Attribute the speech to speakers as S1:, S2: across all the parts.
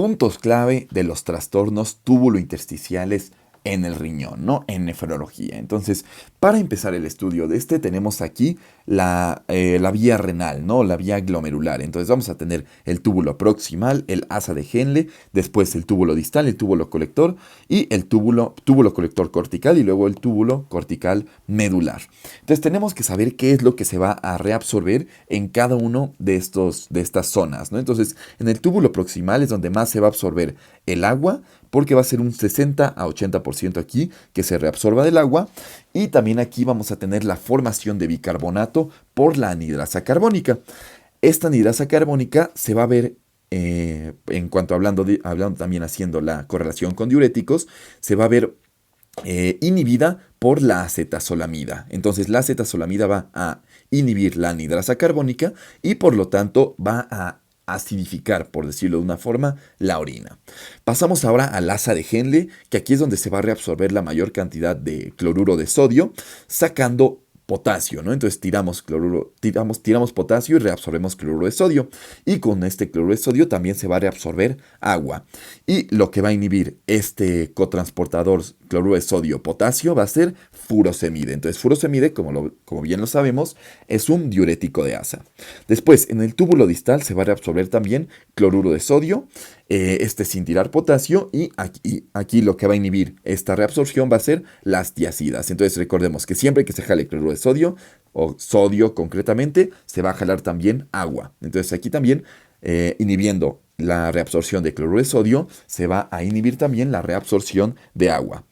S1: puntos clave de los trastornos túbulo-intersticiales en el riñón, ¿no? En nefrología. Entonces, para empezar el estudio de este, tenemos aquí la vía renal, ¿no? La vía glomerular. Entonces, vamos a tener el túbulo proximal, el asa de Henle, después el túbulo distal, el túbulo colector y el túbulo colector cortical y luego el túbulo cortical medular. Entonces, tenemos que saber qué es lo que se va a reabsorber en cada uno de estas zonas, ¿no? Entonces, en el túbulo proximal es donde más se va a absorber el agua, porque va a ser un 60 a 80% aquí que se reabsorba del agua. Y también aquí vamos a tener la formación de bicarbonato por la anhidrasa carbónica. Esta anhidrasa carbónica se va a ver, en cuanto hablando también haciendo la correlación con diuréticos, se va a ver inhibida por la acetazolamida. Entonces la acetazolamida va a inhibir la anhidrasa carbónica y por lo tanto va a acidificar, por decirlo de una forma, la orina. Pasamos ahora al asa de Henle, que aquí es donde se va a reabsorber la mayor cantidad de cloruro de sodio, sacando potasio, ¿no? Entonces tiramos potasio y reabsorbemos cloruro de sodio. Y con este cloruro de sodio también se va a reabsorber agua. Y lo que va a inhibir este cotransportador cloruro de sodio potasio va a ser furosemide. Entonces furosemide, como bien lo sabemos, es un diurético de asa. Después, en el túbulo distal se va a reabsorber también cloruro de sodio, sin tirar potasio, y aquí lo que va a inhibir esta reabsorción va a ser las tiacidas. Entonces recordemos que siempre que se jale cloruro de sodio, o sodio concretamente, se va a jalar también agua. Entonces aquí también, inhibiendo la reabsorción de cloruro de sodio, se va a inhibir también la reabsorción de agua.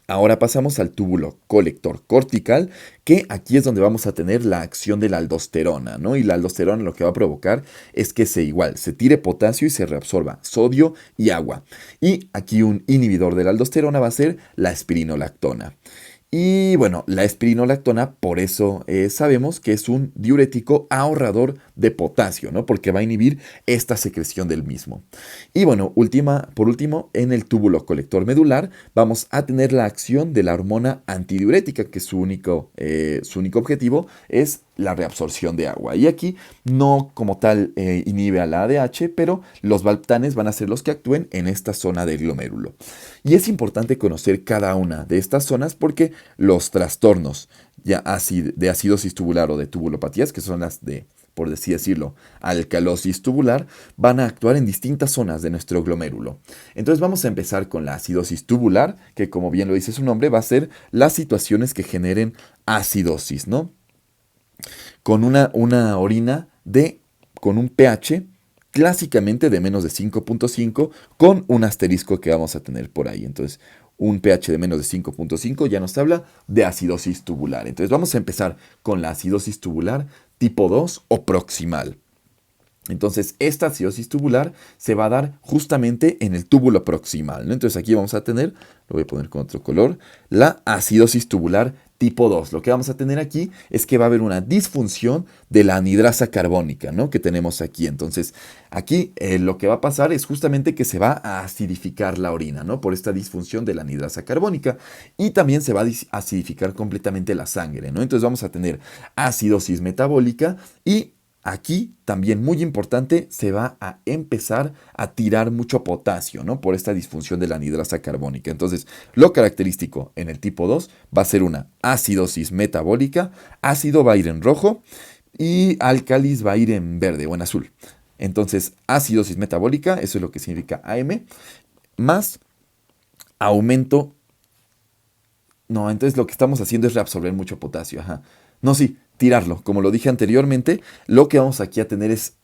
S1: Ahora pasamos al túbulo colector cortical, que aquí es donde vamos a tener la acción de la aldosterona, ¿no? Y la aldosterona lo que va a provocar es que se tire potasio y se reabsorba sodio y agua. Y aquí un inhibidor de la aldosterona va a ser la espironolactona. Y bueno, la espironolactona, por eso sabemos que es un diurético ahorrador de potasio, ¿no? Porque va a inhibir esta secreción del mismo. Y bueno, por último, en el túbulo colector medular vamos a tener la acción de la hormona antidiurética, que su único objetivo es la reabsorción de agua. Y aquí no como tal inhibe a la ADH, pero los valptanes van a ser los que actúen en esta zona del glomérulo. Y es importante conocer cada una de estas zonas porque los trastornos ya de acidosis tubular o de tubulopatías, que son las de, por así decirlo, alcalosis tubular, van a actuar en distintas zonas de nuestro glomérulo. Entonces vamos a empezar con la acidosis tubular, que como bien lo dice su nombre, va a ser las situaciones que generen acidosis, ¿no? Con una orina con un pH clásicamente de menos de 5.5, con un asterisco que vamos a tener por ahí. Entonces, un pH de menos de 5.5 ya nos habla de acidosis tubular. Entonces, vamos a empezar con la acidosis tubular tipo 2 o proximal. Entonces, esta acidosis tubular se va a dar justamente en el túbulo proximal, ¿no? Entonces, aquí vamos a tener, lo voy a poner con otro color, la acidosis tubular tipo 2. Lo que vamos a tener aquí es que va a haber una disfunción de la anhidrasa carbónica, ¿no? Que tenemos aquí. Entonces, aquí lo que va a pasar es justamente que se va a acidificar la orina, ¿no? Por esta disfunción de la anhidrasa carbónica. Y también se va a acidificar completamente la sangre, ¿no? Entonces, vamos a tener acidosis metabólica y aquí, también muy importante, se va a empezar a tirar mucho potasio, ¿no? Por esta disfunción de la anhidrasa carbónica. Entonces, lo característico en el tipo 2 va a ser una acidosis metabólica, ácido va a ir en rojo y álcalis va a ir en verde o en azul. Entonces, acidosis metabólica, eso es lo que significa AM, más aumento. No, entonces lo que estamos haciendo es reabsorber mucho potasio, ajá. No, sí, tirarlo. Como lo dije anteriormente, lo que vamos aquí a tener es,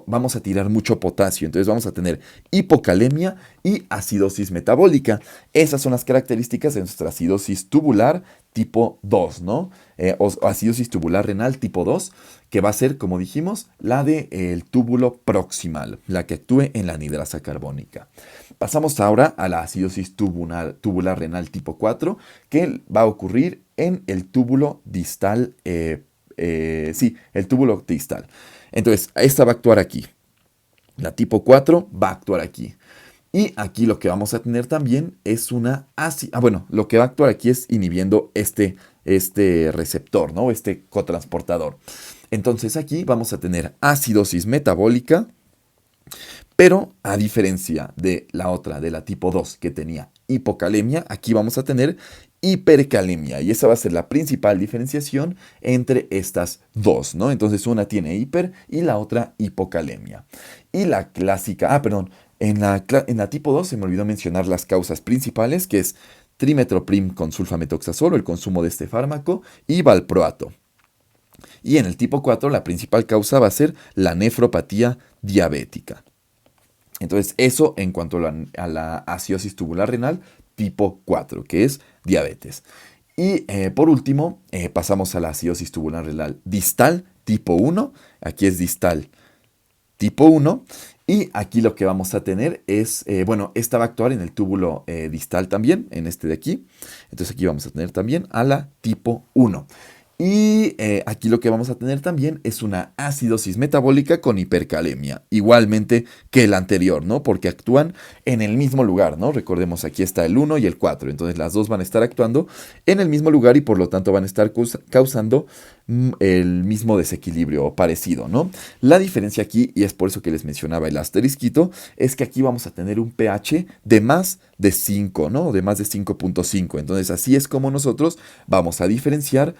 S1: vamos a tirar mucho potasio. Entonces vamos a tener hipocalemia y acidosis metabólica. Esas son las características de nuestra acidosis tubular tipo 2, ¿no? O acidosis tubular renal tipo 2, que va a ser, como dijimos, la del túbulo proximal, la que actúe en la anhidrasa carbónica. Pasamos ahora a la acidosis tubular renal tipo 4, que va a ocurrir en el túbulo distal, el túbulo distal. Entonces, esta va a actuar aquí. La tipo 4 va a actuar aquí. Y aquí lo que vamos a tener también es lo que va a actuar aquí es inhibiendo este receptor, ¿no? Este cotransportador. Entonces aquí vamos a tener acidosis metabólica Pero a diferencia de la otra, de la tipo 2, que tenía hipocalemia, aquí vamos a tener hipercalemia. Y esa va a ser la principal diferenciación entre estas dos, ¿no? Entonces una tiene hiper y la otra hipocalemia. Y la clásica, perdón, en la tipo 2 se me olvidó mencionar las causas principales, que es trimetoprim con sulfametoxazol, el consumo de este fármaco, y valproato. Y en el tipo 4 la principal causa va a ser la nefropatía diabética. Entonces, eso en cuanto a la acidosis tubular renal tipo 4, que es diabetes. Y por último, pasamos a la acidosis tubular renal distal tipo 1. Aquí es distal tipo 1. Y aquí lo que vamos a tener es, esta va a actuar en el túbulo distal también, en este de aquí. Entonces aquí vamos a tener también a la tipo 1. Y aquí lo que vamos a tener también es una acidosis metabólica con hipercalemia, igualmente que el anterior, ¿no? Porque actúan en el mismo lugar, ¿no? Recordemos, aquí está el 1 y el 4, entonces las dos van a estar actuando en el mismo lugar y por lo tanto van a estar causando el mismo desequilibrio o parecido, ¿no? La diferencia aquí, y es por eso que les mencionaba el asterisquito, es que aquí vamos a tener un pH de más de 5, ¿no? De más de 5.5. Entonces así es como nosotros vamos a diferenciar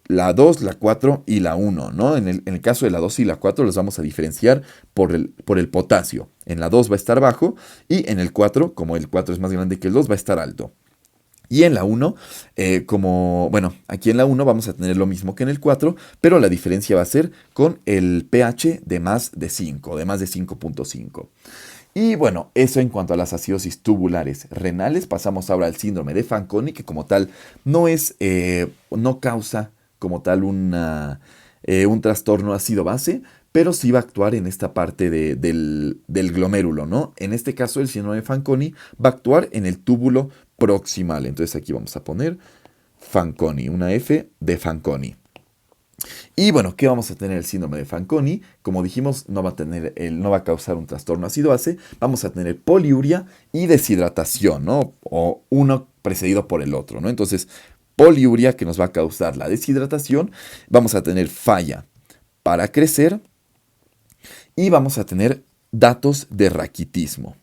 S1: la 2, la 4 y la 1, ¿no? En el caso de la 2 y la 4 los vamos a diferenciar por el potasio. En la 2 va a estar bajo y en el 4, como el 4 es más grande que el 2, va a estar alto. Y en la 1, aquí en la 1 vamos a tener lo mismo que en el 4, pero la diferencia va a ser con el pH de más de 5, de más de 5.5. Y bueno, eso en cuanto a las acidosis tubulares renales. Pasamos ahora al síndrome de Fanconi, que como tal no causa como tal un trastorno ácido-base, pero sí va a actuar en esta parte del glomérulo, ¿no? En este caso, el síndrome de Fanconi va a actuar en el túbulo proximal. Entonces aquí vamos a poner Fanconi, una F de Fanconi. Y bueno, ¿qué vamos a tener el síndrome de Fanconi? Como dijimos, no va a causar un trastorno ácido-base, vamos a tener poliuria y deshidratación, ¿no? O uno precedido por el otro, ¿no? Entonces, poliuria, que nos va a causar la deshidratación, vamos a tener falla para crecer y vamos a tener datos de raquitismo.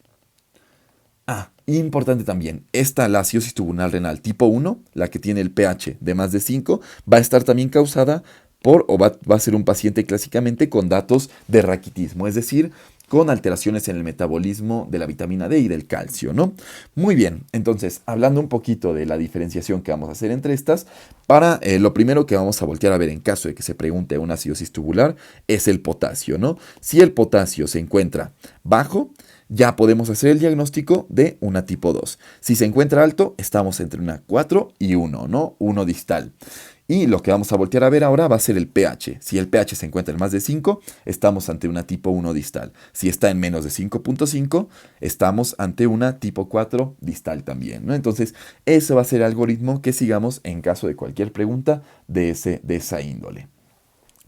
S1: Importante también, la acidosis tubular renal tipo 1, la que tiene el pH de más de 5, va a estar también causada va a ser un paciente clásicamente con datos de raquitismo, es decir, con alteraciones en el metabolismo de la vitamina D y del calcio, ¿no? Muy bien, entonces, hablando un poquito de la diferenciación que vamos a hacer entre estas, lo primero que vamos a voltear a ver en caso de que se pregunte una acidosis tubular es el potasio, ¿no? Si el potasio se encuentra bajo, ya podemos hacer el diagnóstico de una tipo 2. Si se encuentra alto, estamos entre una 4 y 1, ¿no? 1 distal. Y lo que vamos a voltear a ver ahora va a ser el pH. Si el pH se encuentra en más de 5, estamos ante una tipo 1 distal. Si está en menos de 5.5, estamos ante una tipo 4 distal también, ¿no? Entonces, ese va a ser el algoritmo que sigamos en caso de cualquier pregunta de esa índole.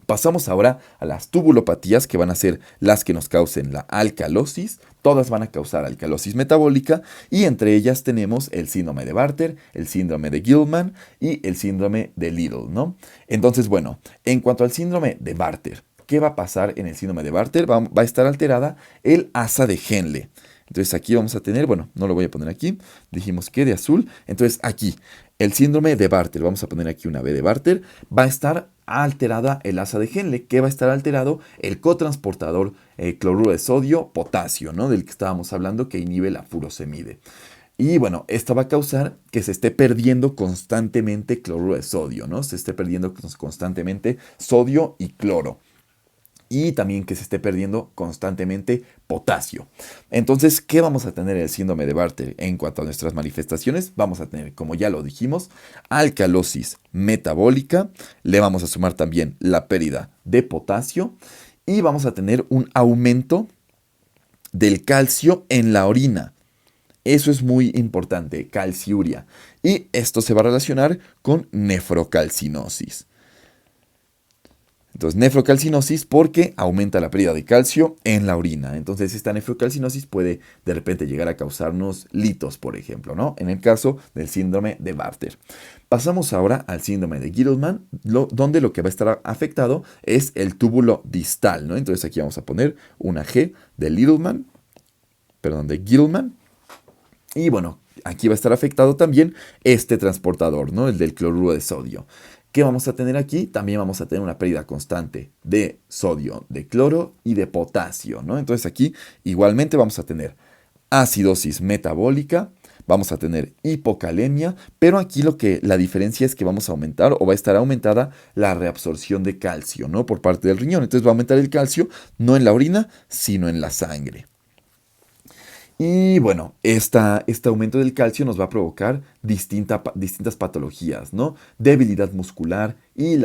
S1: Pasamos ahora a las tubulopatías, que van a ser las que nos causen la alcalosis. Todas van a causar alcalosis metabólica y entre ellas tenemos el síndrome de Bartter, el síndrome de Gilman y el síndrome de Little, ¿no? Entonces, bueno, en cuanto al síndrome de Bartter, ¿qué va a pasar en el síndrome de Bartter? Va a estar alterada el asa de Henle. Entonces aquí vamos a tener, no lo voy a poner aquí, dijimos que de azul. Entonces aquí, el síndrome de Bartter, vamos a poner aquí una B de Bartter, va a estar alterada el asa de Henle, que va a estar alterado el cotransportador cloruro de sodio, potasio, ¿no? Del que estábamos hablando, que inhibe la furosemide. Y bueno, esto va a causar que se esté perdiendo constantemente cloruro de sodio, ¿no? Se esté perdiendo constantemente sodio y cloro. Y también que se esté perdiendo constantemente potasio. Entonces, ¿qué vamos a tener en el síndrome de Bartter en cuanto a nuestras manifestaciones? Vamos a tener, como ya lo dijimos, alcalosis metabólica. Le vamos a sumar también la pérdida de potasio. Y vamos a tener un aumento del calcio en la orina. Eso es muy importante, calciuria. Y esto se va a relacionar con nefrocalcinosis. Entonces, nefrocalcinosis porque aumenta la pérdida de calcio en la orina. Entonces, esta nefrocalcinosis puede de repente llegar a causarnos litos, por ejemplo, ¿no? En el caso del síndrome de Bartter. Pasamos ahora al síndrome de Giedelman, donde lo que va a estar afectado es el túbulo distal, ¿no? Entonces, aquí vamos a poner una G de de Giedelman. Y bueno, aquí va a estar afectado también este transportador, ¿no? El del cloruro de sodio. ¿Qué vamos a tener aquí? También vamos a tener una pérdida constante de sodio, de cloro y de potasio, ¿no? Entonces aquí igualmente vamos a tener acidosis metabólica, vamos a tener hipocalemia, pero aquí la diferencia es que vamos a aumentar o va a estar aumentada la reabsorción de calcio, ¿no? Por parte del riñón. Entonces va a aumentar el calcio no en la orina, sino en la sangre. Y bueno, este aumento del calcio nos va a provocar distintas patologías, ¿no? Debilidad muscular y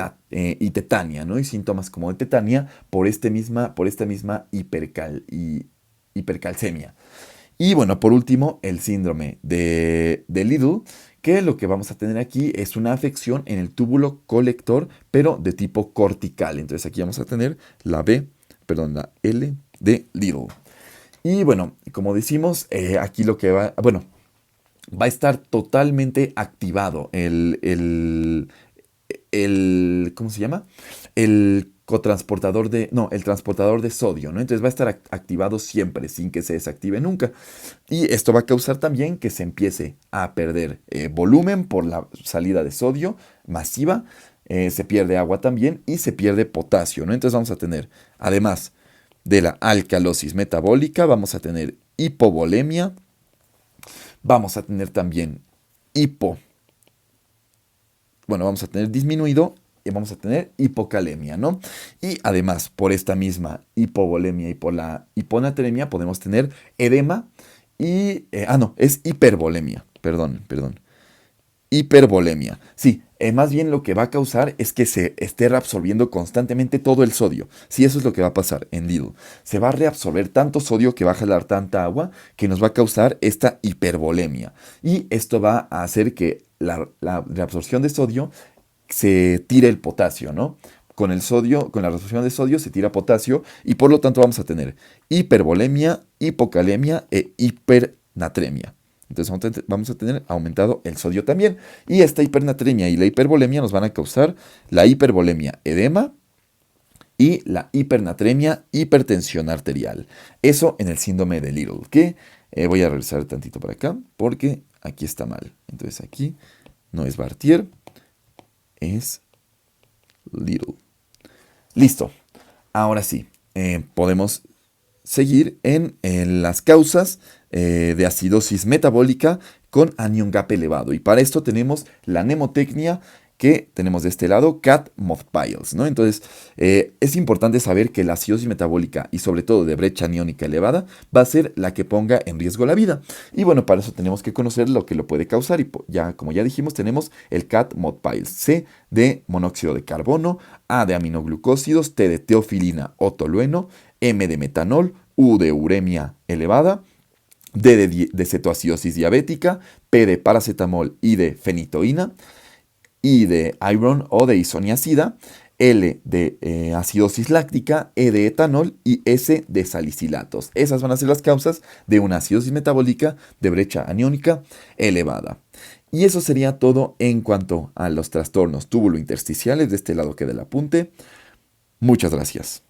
S1: tetania, ¿no? Y síntomas como de tetania por esta misma hipercalcemia. Y bueno, por último, el síndrome de Liddle, que lo que vamos a tener aquí es una afección en el túbulo colector, pero de tipo cortical. Entonces aquí vamos a tener la L de Liddle. Y bueno, como decimos, aquí lo que va a estar totalmente activado ¿cómo se llama? El el transportador de sodio, ¿no? Entonces va a estar activado siempre, sin que se desactive nunca. Y esto va a causar también que se empiece a perder volumen por la salida de sodio masiva, se pierde agua también y se pierde potasio, ¿no? Entonces vamos a tener, además de la alcalosis metabólica, vamos a tener hipovolemia, vamos a tener también vamos a tener disminuido y vamos a tener hipocalemia, ¿no? Y además, por esta misma hipovolemia y por la hiponatremia, podemos tener edema es hipervolemia, perdón. Hipervolemia. Sí, más bien lo que va a causar es que se esté reabsorbiendo constantemente todo el sodio. Sí, eso es lo que va a pasar en Lidl. Se va a reabsorber tanto sodio que va a jalar tanta agua que nos va a causar esta hipervolemia. Y esto va a hacer que la reabsorción de sodio se tire el potasio, ¿no? Con la reabsorción de sodio se tira potasio y por lo tanto vamos a tener hipervolemia, hipocalemia e hipernatremia. Entonces vamos a tener aumentado el sodio también. Y esta hipernatremia y la hipervolemia nos van a causar la hipervolemia edema y la hipernatremia hipertensión arterial. Eso en el síndrome de Liddle, que voy a regresar tantito para acá porque aquí está mal. Entonces aquí no es Bartier, es Liddle. Listo. Ahora sí, podemos seguir en las causas de acidosis metabólica con anion gap elevado. Y para esto tenemos la mnemotecnia que tenemos de este lado, CAT-MOD-PILES, ¿no? Entonces, es importante saber que la acidosis metabólica y sobre todo de brecha aniónica elevada va a ser la que ponga en riesgo la vida. Y bueno, para eso tenemos que conocer lo que lo puede causar y como ya dijimos, tenemos el CAT-MOD-PILES, C de monóxido de carbono, A de aminoglucósidos, T de teofilina o tolueno, M de metanol, U de uremia elevada, D de cetoacidosis diabética, P de paracetamol y de fenitoína, I de iron o de isoniazida, L de acidosis láctica, E de etanol y S de salicilatos. Esas van a ser las causas de una acidosis metabólica de brecha aniónica elevada. Y eso sería todo en cuanto a los trastornos túbulo-intersticiales. De este lado queda el apunte. Muchas gracias.